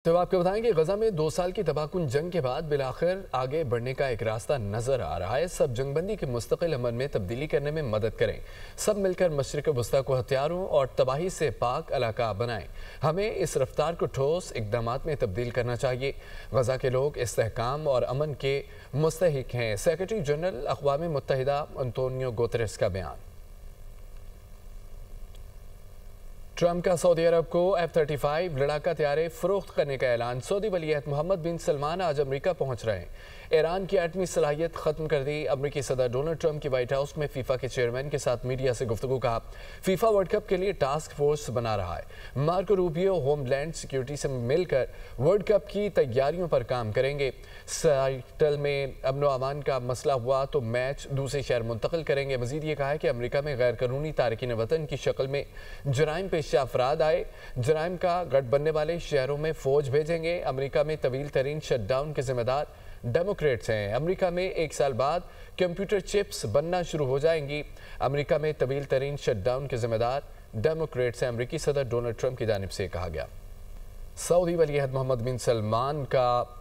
तो आपको बताएं कि गजा में 2 साल की तबाहकुन जंग के बाद बिलाखिर आगे बढ़ने का एक रास्ता नजर आ रहा है। सब जंगबंदी के मुस्तकिल अमन में तब्दीली करने में मदद करें। सब मिलकर मशरिक वस्ता को हथियारों और तबाही से पाक इलाका बनाएं। हमें इस रफ्तार को ठोस इकदामात में तब्दील करना चाहिए। गजा के लोग इस्तेहकाम और अमन के मुस्तहिक हैं। सेक्रेटरी जनरल अक़वाम मुत्तहिदा अंतोनियो गुतेरेस का बयान। ट्रंप का सऊदी अरब को F-35 लड़ाका तैयारे फरोख्त करने का ऐलान। सऊदी वलीअहद मोहम्मद बिन सलमान आज अमेरिका पहुंच रहे हैं। ईरान की एटमी सलाहियत खत्म कर दी। अमेरिकी सदर डोनाल्ड ट्रंप की व्हाइट हाउस में फीफा के चेयरमैन के साथ मीडिया से गुफ्तगू कहा। फीफा वर्ल्ड कप के लिए टास्क फोर्स बना रहा है। मार्को रूबियो होमलैंड सिक्योरिटी से मिलकर वर्ल्ड कप की तैयारियों पर काम करेंगे। साइटल में अमन व अमान का मसला हुआ तो मैच दूसरे शहर मुंतकिल करेंगे। मजीद ये कहा है कि अमेरिका में गैर कानूनी तारकीन वतन की शक्ल में जराइम पेश अफराद आए, जराइम का गढ़ बनने वाले शहरों में फौज भेजेंगे। अमेरिका में तवील तरीन शटडाउन के जिम्मेदार डेमोक्रेट्स हैं। अमेरिका में 1 साल बाद कंप्यूटर चिप्स बनना शुरू हो जाएंगी। अमेरिका में तवील तरीन शटडाउन के जिम्मेदार डेमोक्रेट्स हैं। अमेरिकी सदर डोनाल्ड ट्रंप की जानिब से कहा गया। सऊदी वलीअहद मोहम्मद बिन सलमान का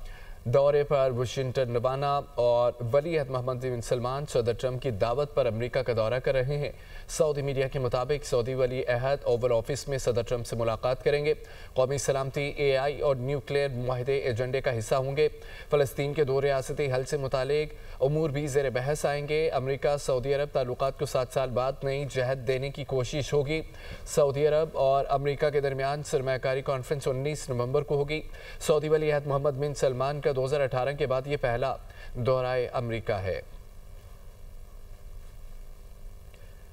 दौरे पर वाशिंगटन रवाना और वलीअहद मोहम्मद बिन सलमान सदर ट्रंप की दावत पर अमेरिका का दौरा कर रहे हैं। सऊदी मीडिया के मुताबिक सऊदी वलीअहद ओवल ऑफिस में सदर ट्रंप से मुलाकात करेंगे। कौमी सलामती, AI और न्यूक्लियर मुआहदे एजेंडे का हिस्सा होंगे। फ़लस्तीन के 2 रियासती हल से मुतालिक उमूर भी ज़ेर बहस आएंगे। अमेरिका सऊदी अरब ताल्लुकात को 7 साल बाद नई जहत देने की कोशिश होगी। सऊदी अरब और अमेरिका के दरमियान सरमायाकारी कॉन्फ्रेंस 19 नवंबर को होगी। सऊदी वलीअहद मोहम्मद बिन सलमान का 2018 के बाद ये पहला दौराए अमेरिका है।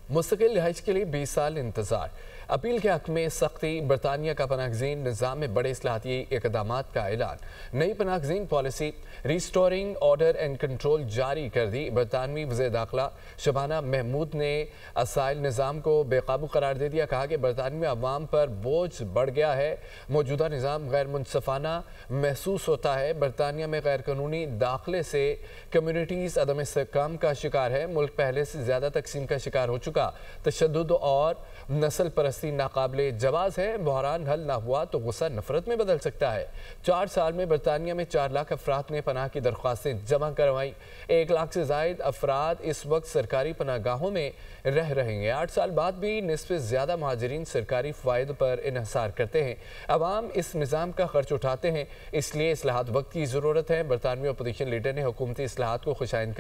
मुस्तकिल रिहाइश के लिए 20 साल इंतजार। अपील के हक में सख्ती। बरतानिया का पनाहगज़ीन निज़ाम में बड़े इस्लाहती इक़दामात का ऐलान। नई पनाहगज़ीन policy restoring order and control जारी कर दी। बरतानवी वज़ीर दाखिला शबाना महमूद ने असाइल निज़ाम को बेकाबू करार दे दिया। कहा कि बरतानवी अवाम पर बोझ बढ़ गया है। मौजूदा निज़ाम गैर मुनसफ़ाना महसूस होता है। बरतानिया में गैर कानूनी दाखिले से कम्यूनिटीज़ अदम इस्तेहकाम का शिकार है। मुल्क पहले से ज़्यादा तकसीम का शिकार हो चुका। तशद्दुद और नस्ल परस्ती नाकाबिले जवाज़ है। बहरान हल ना हुआ तो गुस्सा नफरत में बदल सकता है। 4 साल में बरतानिया में 4 लाख अफराद ने पनाह की दरख्वास्तें जमा करवाई। 1 लाख से ज़ायद अफराद इस वक्त सरकारी पनाहगाहों में रह रहेंगे। 8 साल बाद भी निस्फ़ से ज़्यादा महाजरीन सरकारी फ़ायदे पर इन्हसार करते हैं। अवाम इस निज़ाम का खर्च उठाते हैं, इसलिए इस्लाहात वक्त की ज़रूरत है। बरतानवी अपोजिशन लीडर ने हुकूमती इस्लाहात को खुशाइंद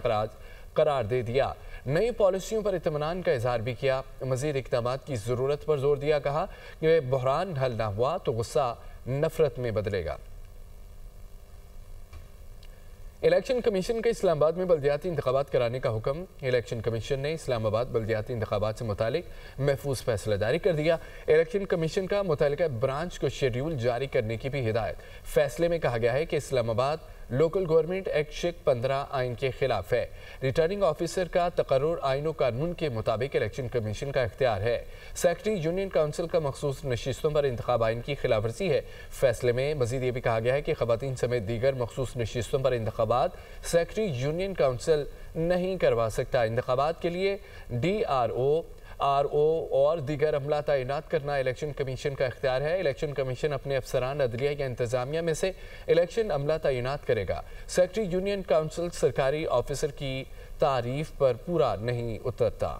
करार दे दिया। नई पॉलिसियों पर इत्मीनान का इजहार भी किया। मज़ीद इक़दामात की ज़रूरत पर जोर दिया। कहा कि बहरान हल ना हुआ तो गुस्सा नफरत में बदलेगा। इलेक्शन कमीशन का इस्लामाबाद में बल्दियाती इंतखाबात कराने का हुक्म। इलेक्शन कमीशन ने इस्लामाबाद बल्दियाती इंतखाबात से मुतालिक महफूज फैसला जारी कर दिया। इलेक्शन कमीशन का मुतल्लिका ब्रांच को शेड्यूल जारी करने की भी हिदायत। फैसले में कहा गया है कि इस्लामाबाद लोकल गवर्नमेंट एक्ट शेख 15 आइन के खिलाफ है। रिटर्निंग ऑफिसर का तकर्रुर आइन व कानून के मुताबिक इलेक्शन कमीशन का इख्तियार है। सेक्रेटरी यूनियन काउंसिल का मखसूस नशिस्तों पर इंतखाब आइन की खिलाफ वर्जी है। फैसले में मजीद ये भी कहा गया है कि खवातीन समेत दीगर मखसूस नशिस्तों पर इंतखाबात सेक्रेटरी यूनियन काउंसिल नहीं करवा सकता। इंतखाबात के लिए DRO, RO और दीगर अमला तैनात करना इलेक्शन कमीशन का इख्तियार है। इलेक्शन कमीशन अपने अफसरान, अदलिया या इंतजामिया में से इलेक्शन अमला तैनात करेगा। सेक्रेटरी यूनियन काउंसिल सरकारी ऑफिसर की तारीफ पर पूरा नहीं उतरता।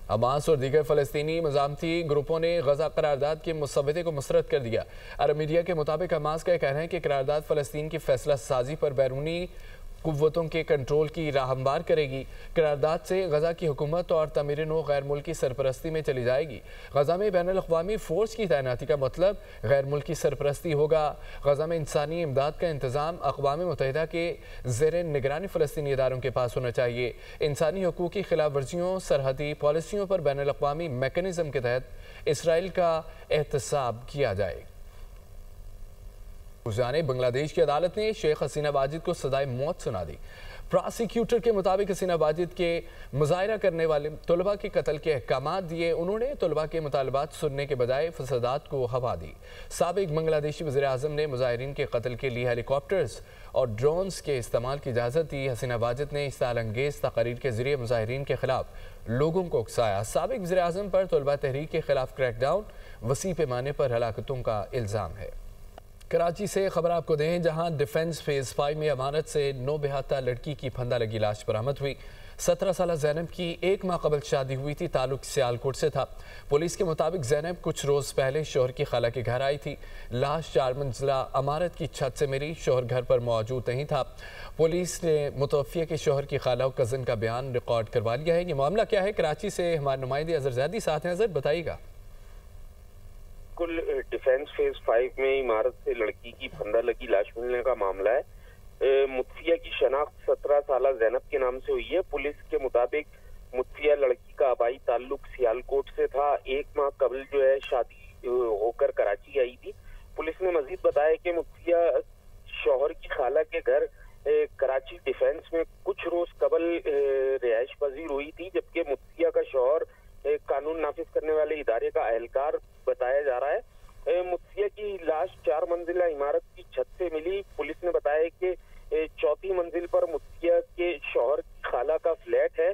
हमास और दीगर फ़लस्तीनी मज़ामती ग्रुपों ने गजा करारदाद के मुसव्वदे को मुस्तरद कर दिया। अरब मीडिया के मुताबिक हमास का कहना है कि करारदाद फ़लस्तीन की फैसला साजी पर बैरूनी कुव्वतों के कंट्रोल की राह हमवार करेगी। करारदाद से गजा की हुकूमत और तमीर नो गैर मुल्की सरपरस्ती में चली जाएगी। गजा में बैनुल अक़वामी फ़ोर्स की तैनाती का मतलब गैर मुल्की सरपरस्ती होगा। गजा में इंसानी इमदाद का इंतज़ाम अक़वाम मुत्तहिदा के ज़ेर निगरानी फ़लस्तीनी इदारों के पास होना चाहिए। इंसानी हकूक़ की खिलाफ वर्जियों, सरहदी पॉलिसियों पर बैनुल अक़वामी मैकेनिज़्म के तहत इसराइल का एहतसाब किया जाए। जाने बांग्लादेश की अदालत ने शेख हसीना वाजिद को सजाए मौत सुना दी। प्रोसिक्यूटर के मुताबिक हसीना वाजिद के मुजाहरा करने वाले तलबा के कत्ल के अहकाम दिए। उन्होंने तलबा के मुतालबात सुनने के बजाय फसादात को हवा दी। साबिक बांग्लादेशी वज़ीर आज़म ने मुजाहिरीन के कत्ल के लिए हेलीकॉप्टर्स और ड्रोन्स के इस्तेमाल की इजाज़त दी। हसीना वाजिद ने इस्ताल अंगेज़ तकारीर के जरिए मुजाहिरीन के खिलाफ लोगों को उकसाया। साबिक वज़ीर आज़म पर तलबा तहरीक के खिलाफ क्रैकडाउन, वसी पैमाने पर हलाकतों का इल्ज़ाम है। कराची से खबर आपको दें, जहां डिफेंस फेज़ 5 में अमानत से 9 बेहाता लड़की की फंदा लगी लाश बरामद हुई। 17 साल जैनब की 1 माह कबल शादी हुई थी। ताल्लुक सियालकोट से था। पुलिस के मुताबिक जैनब कुछ रोज़ पहले शोहर की खाला के घर आई थी। लाश 4 मंजिला इमारत की छत से मिली। शोहर घर पर मौजूद नहीं था। पुलिस ने मुतवफ़िया के शोहर की खाला और कज़न का बयान रिकॉर्ड करवा लिया है। ये मामला क्या है, कराची से हमारे नुमाइंदे अजहर ज़ैदी साथ हैं। अजहर, बताइएगा। कुल डिफेंस फेज 5 में इमारत से लड़की की फंदा लगी लाश मिलने का मामला है। मुतफिया की शनाख्त 17 साल जैनब के नाम से हुई है। पुलिस के मुताबिक मुतफिया लड़की का आबाई ताल्लुक सियालकोट से था। 1 माह कबल जो है शादी होकर कराची आई थी। पुलिस ने मजीद बताया कि मुतफिया शौहर की खाला के घर कराची डिफेंस में कुछ रोज कबल रिहाइश पजीर हुई थी, जबकि मुतफिया का शौहर कानून नाफिज करने वाले इदारे का अहलकार बताया जा रहा है। मुतफिया की लाश 4 मंजिला इमारत की छत से मिली। पुलिस ने बताया कि 4थी मंजिल पर मुतफिया के शौहर की खाला का फ्लैट है।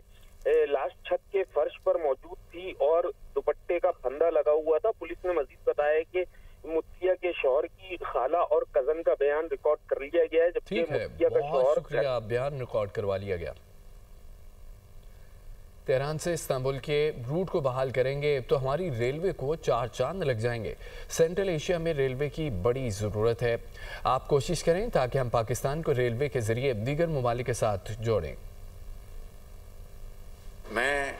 लाश छत के फर्श पर मौजूद थी और दुपट्टे का फंदा लगा हुआ था। पुलिस ने मजीद बताया कि मुतफिया के शौहर की खाला और कजन का बयान रिकॉर्ड कर लिया गया है, जबकि मुतफिया का शौहर, शुक्रिया, बयान रिकॉर्ड करवा लिया गया। तेहरान से इस्तांबुल के रूट को बहाल करेंगे तो हमारी रेलवे को 4 चांद लग जाएंगे। सेंट्रल एशिया में रेलवे की बड़ी ज़रूरत है। आप कोशिश करें ताकि हम पाकिस्तान को रेलवे के जरिए दीगर ममालिक के साथ जोड़ें। मैं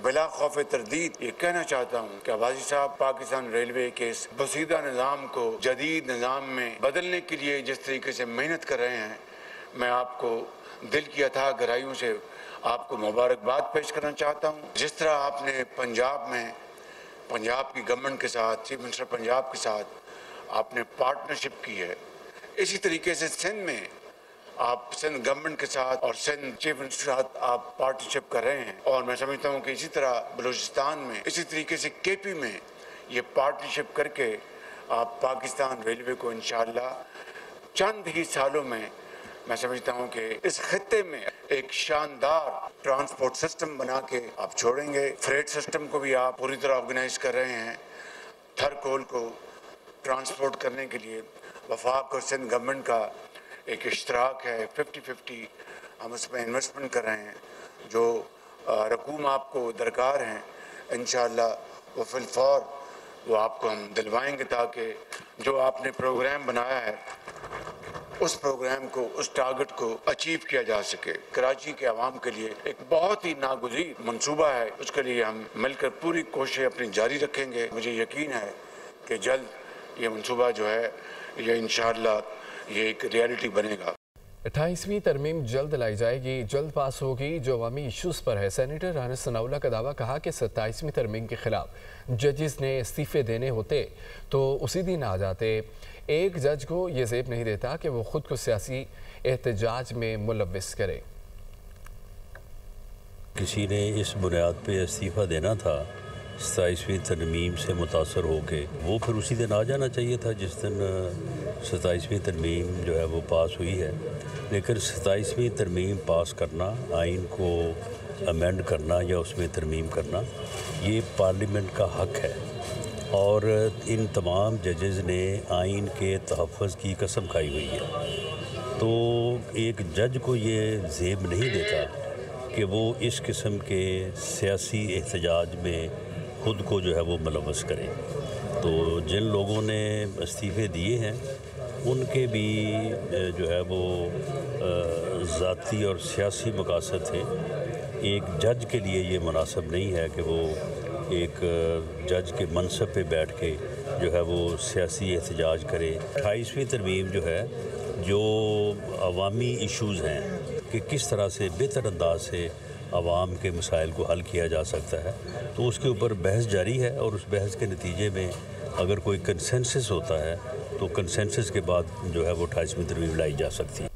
बिला खौफ तरदीद ये कहना चाहता हूँ कि आबादी साहब पाकिस्तान रेलवे के इस बसीदा निज़ाम को जदीद निज़ाम में बदलने के लिए जिस तरीके से मेहनत कर रहे हैं, मैं आपको दिल की अथाह गहराइयों से आपको मुबारकबाद पेश करना चाहता हूँ। जिस तरह आपने पंजाब में पंजाब की गवर्नमेंट के साथ, चीफ मिनिस्टर पंजाब के साथ आपने पार्टनरशिप की है, इसी तरीके से सिंध में आप सिंध गवर्नमेंट के साथ और सिंध चीफ मिनिस्टर के साथ आप पार्टनरशिप कर रहे हैं। और मैं समझता हूँ कि इसी तरह बलूचिस्तान में, इसी तरीके से केपी में ये पार्टनरशिप करके आप पाकिस्तान रेलवे को इंशाअल्लाह चंद ही सालों में, मैं समझता हूँ कि इस खत्ते में एक शानदार ट्रांसपोर्ट सिस्टम बना के आप छोड़ेंगे। फ्रेट सिस्टम को भी आप पूरी तरह ऑर्गेनाइज कर रहे हैं। थरकोल को ट्रांसपोर्ट करने के लिए वफाक और सिंध गवर्नमेंट का एक इश्तराक है, 50-50 हम उसमें इन्वेस्टमेंट कर रहे हैं। जो रकूम आपको दरकार हैं इंशाअल्लाह वो फिलफौर वो आपको हम दिलवाएंगे, ताकि जो आपने प्रोग्राम बनाया है उस प्रोग्राम को, उस टारगेट को अचीव किया जा सके। कराची के आवाम के लिए एक बहुत ही नागुज़ीर मंसूबा है, उसके लिए हम मिलकर पूरी कोशिश अपनी जारी रखेंगे। मुझे यकीन है कि जल्द ये मंसूबा जो है ये इंशाअल्लाह ये एक रियलिटी बनेगा। 28वीं तरमीम जल्द लाई जाएगी, जल्द पास होगी, जो अवामी इशूज़ पर है। सेनेटर राना सनाउल्लाह का दावा, कहा कि 27वीं तरमीम के खिलाफ जजेस ने इस्तीफ़े देने होते तो उसी दिन आ जाते। एक जज को ये ज़ेब नहीं देता कि वो खुद को सियासी एहतजाज में मुलव्विस करे। किसी ने इस बुनियाद पे इस्तीफ़ा देना था 27वीं तरमीम से मुतासर होके, वो फिर उसी दिन आ जाना चाहिए था जिस दिन 27वीं तरमीम जो है वो पास हुई है। लेकिन 27वीं तरमीम पास करना, आइन को अमेंड करना या उसमें तरमीम करना, ये पार्लियामेंट का हक है। और इन तमाम जजेज़ ने आइन के तहफ़्फ़ुज़ की कसम खाई हुई है। तो एक जज को ये ज़ेब नहीं देता कि वो इस किस्म के सियासी एहतजाज में ख़ुद को जो है वो मुलव्वस करें। तो जिन लोगों ने इस्तीफ़े दिए हैं उनके भी जो है वो ज़ाती और सियासी मकासद थे। एक जज के लिए ये मुनासिब नहीं है कि वो एक जज के मनसब पे बैठ के जो है वो सियासी एहतजाज करे। 28वीं तरमीम जो है, जो अवामी इशूज़ हैं कि किस तरह से बेहतर अंदाज से आवाम के मसाइल को हल किया जा सकता है, तो उसके ऊपर बहस जारी है। और उस बहस के नतीजे में अगर कोई कंसेंसस होता है तो कंसेंसस के बाद जो है वो 28वीं तरमीम लाई जा सकती है।